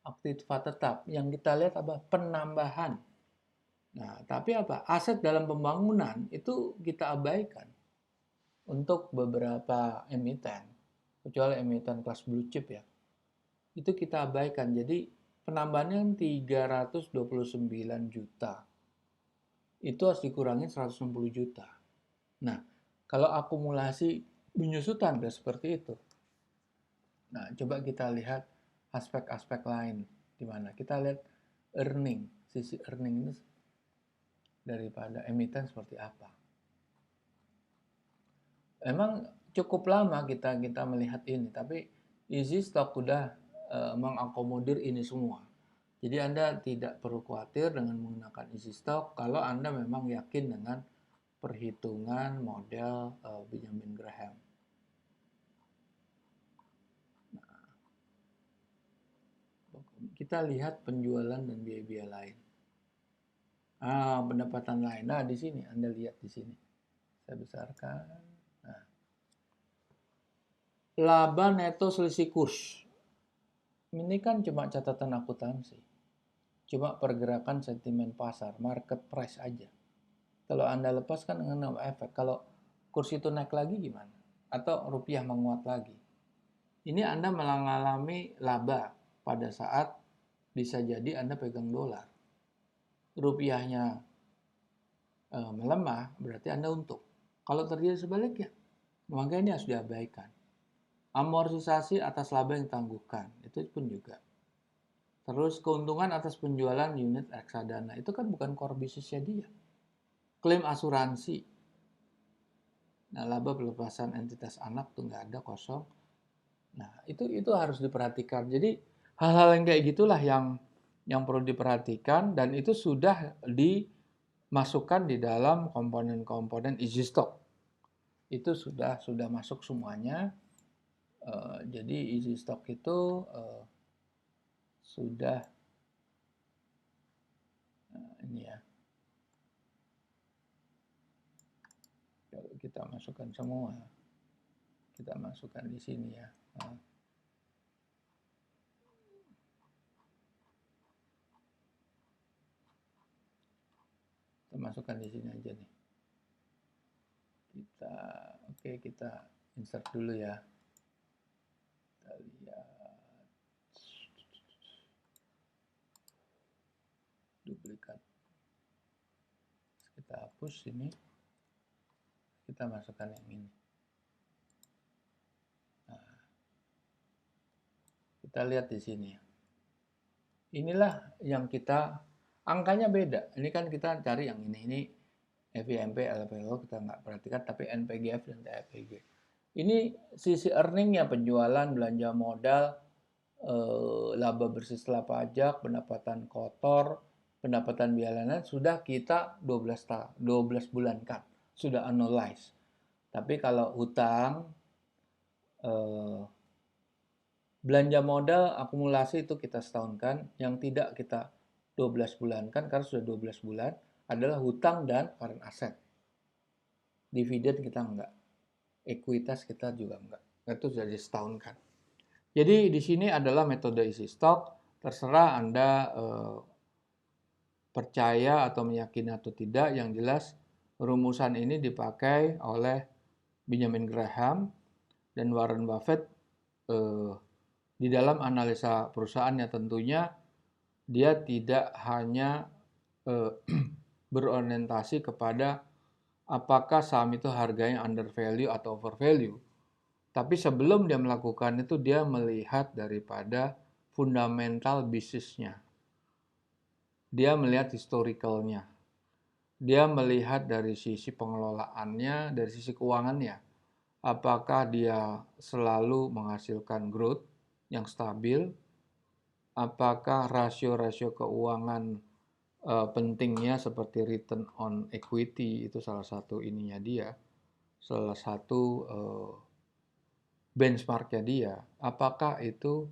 aktiva tetap yang kita lihat apa? Penambahan. Nah, tapi apa? Aset dalam pembangunan itu kita abaikan untuk beberapa emiten, kecuali emiten kelas blue chip ya. Itu kita abaikan. Jadi penambahannya 329 juta. Itu harus dikurangi 160 juta. Nah, kalau akumulasi penyusutan udah seperti itu. Nah, coba kita lihat aspek-aspek lain di mana. Kita lihat earning, sisi earning itu daripada emiten seperti apa. Emang cukup lama kita melihat ini, tapi easy stock udah mengakomodir ini semua. Jadi Anda tidak perlu khawatir dengan menggunakan easy stock kalau Anda memang yakin dengan perhitungan model Benjamin Graham. Nah, kita lihat penjualan dan biaya-biaya lain. Pendapatan lain. Nah, di sini Anda lihat di sini. Saya besarkan. laba neto selisih kurs. Ini kan cuma catatan akuntansi. Cuma pergerakan sentimen pasar, market price aja. Kalau Anda lepas kan kena efek. Kalau kurs itu naik lagi gimana? Atau rupiah menguat lagi. Ini Anda mengalami laba pada saat bisa jadi Anda pegang dolar. Rupiahnya melemah, berarti Anda untung. Kalau terjadi sebaliknya, maka ini harus diabaikan. Amortisasi atas laba yang ditangguhkan, itu pun juga. Terus keuntungan atas penjualan unit reksadana, itu kan bukan core bisnisnya dia. Klaim asuransi. Nah, laba pelepasan entitas anak tuh nggak ada, kosong. Nah, itu harus diperhatikan. Jadi hal-hal yang kayak gitulah yang perlu diperhatikan, dan itu sudah dimasukkan di dalam komponen-komponen easy stock. Itu sudah masuk semuanya. Jadi easy stock itu sudah ini ya. Kalau kita masukkan semua, kita masukkan di sini ya. Kita masukkan di sini aja nih. Kita insert dulu ya. Kita lihat duplikat. Kita hapus ini. Kita masukkan yang ini. Nah, kita lihat di sini. Inilah yang kita, angkanya beda. Ini kan kita cari yang ini. Ini FIMP, LPO kita nggak perhatikan, tapi NPGF dan TFPG. Ini sisi earningnya, penjualan, belanja modal, laba bersih setelah pajak, pendapatan kotor, pendapatan biaya lain sudah kita 12 bulan kan, sudah analyze. Tapi kalau hutang, belanja modal, akumulasi itu kita setahunkan, yang tidak kita 12 bulan kan, karena sudah 12 bulan, adalah hutang dan current asset. Dividen kita enggak, ekuitas kita juga enggak. Itu sudah disetahunkan. Jadi di sini adalah metode easy stock, terserah Anda percaya atau meyakini atau tidak, yang jelas rumusan ini dipakai oleh Benjamin Graham dan Warren Buffett di dalam analisa perusahaannya. Tentunya dia tidak hanya berorientasi kepada apakah saham itu harganya under value atau over value, tapi sebelum dia melakukan itu dia melihat daripada fundamental bisnisnya. Dia melihat historicalnya. Dia melihat dari sisi pengelolaannya, dari sisi keuangannya. Apakah dia selalu menghasilkan growth yang stabil? Apakah rasio-rasio keuangan pentingnya seperti return on equity itu salah satu ininya dia, salah satu benchmarknya dia. Apakah itu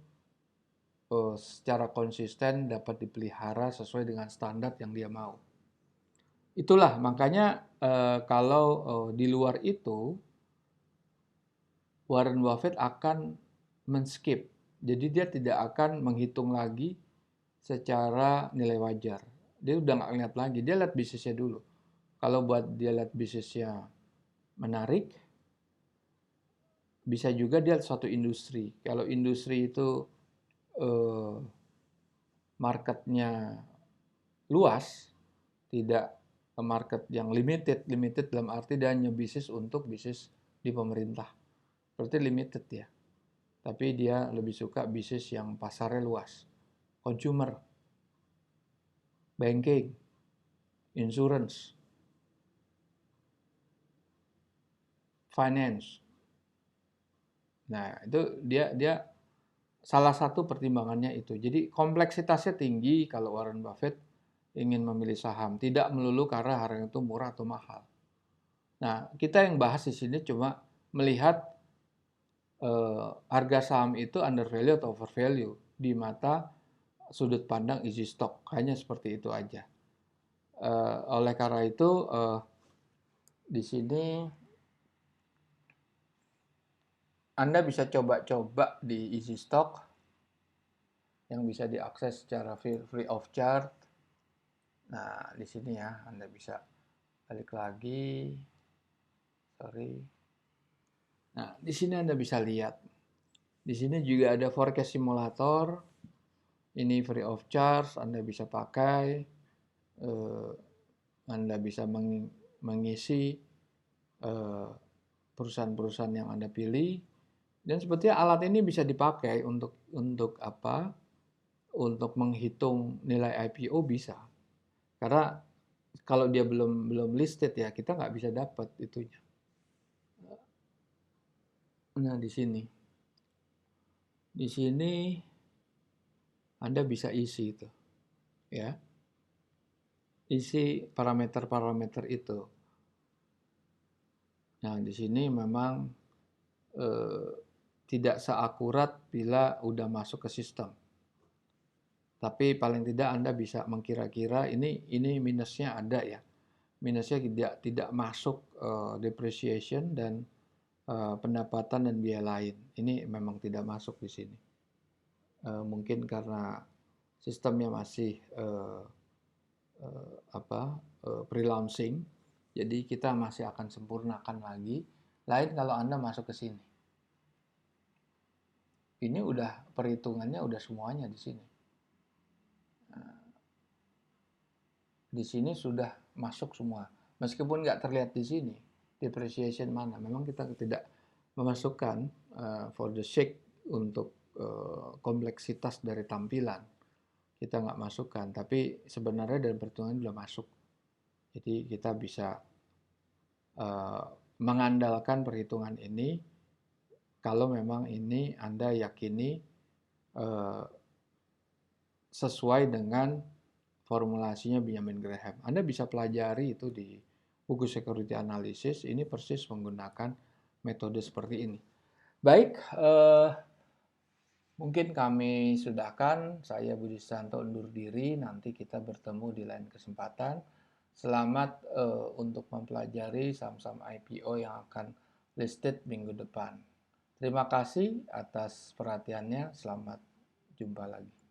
secara konsisten dapat dipelihara sesuai dengan standar yang dia mau. Itulah makanya kalau di luar itu Warren Buffett akan men-skip. Jadi dia tidak akan menghitung lagi secara nilai wajar. Dia udah nggak lihat lagi, dia lihat bisnisnya dulu. Kalau buat dia lihat bisnisnya menarik, bisa juga dia lihat suatu industri. Kalau industri itu marketnya luas, tidak market yang limited dalam arti dia hanya bisnis untuk bisnis di pemerintah. Berarti limited ya. Tapi dia lebih suka bisnis yang pasarnya luas. Consumer, banking, insurance, finance. Nah, itu dia salah satu pertimbangannya itu. Jadi kompleksitasnya tinggi kalau Warren Buffett ingin memilih saham, tidak melulu karena harganya itu murah atau mahal. Nah, kita yang bahas di sini cuma melihat harga saham itu under value atau over value di mata sudut pandang easy stock, hanya seperti itu aja. Oleh karena itu di sini Anda bisa coba-coba di Easy Stock yang bisa diakses secara free of charge. Nah, di sini ya, Anda bisa balik lagi. Sorry. Nah, di sini Anda bisa lihat. Di sini juga ada forecast simulator. Ini free of charge, Anda bisa pakai. Anda bisa mengisi perusahaan-perusahaan yang Anda pilih. Dan sebetulnya alat ini bisa dipakai untuk apa? Untuk menghitung nilai IPO bisa. Karena kalau dia belum listed ya, kita nggak bisa dapat itunya. Nah, di sini. Di sini Anda bisa isi itu, ya. Isi parameter-parameter itu. Nah, di sini memang tidak seakurat bila udah masuk ke sistem. Tapi paling tidak Anda bisa mengkira-kira ini minusnya ada ya. Minusnya tidak masuk depreciation dan pendapatan dan biaya lain. Ini memang tidak masuk di sini. Mungkin karena sistemnya masih pre-launching, jadi kita masih akan sempurnakan lagi. Lain kalau Anda masuk ke sini. Ini udah perhitungannya udah semuanya di sini. Di sini sudah masuk semua. Meskipun nggak terlihat di sini, depreciation mana. Memang kita tidak memasukkan for the sake untuk kompleksitas dari tampilan. Kita nggak masukkan, tapi sebenarnya dalam perhitungan sudah masuk. Jadi kita bisa mengandalkan perhitungan ini kalau memang ini Anda yakini sesuai dengan formulasinya Benjamin Graham. Anda bisa pelajari itu di buku Security Analysis. Ini persis menggunakan metode seperti ini. Baik, mungkin kami sudahkan. Saya Budi Susanto undur diri. Nanti kita bertemu di lain kesempatan. Selamat untuk mempelajari saham-saham IPO yang akan listed minggu depan. Terima kasih atas perhatiannya. Selamat jumpa lagi.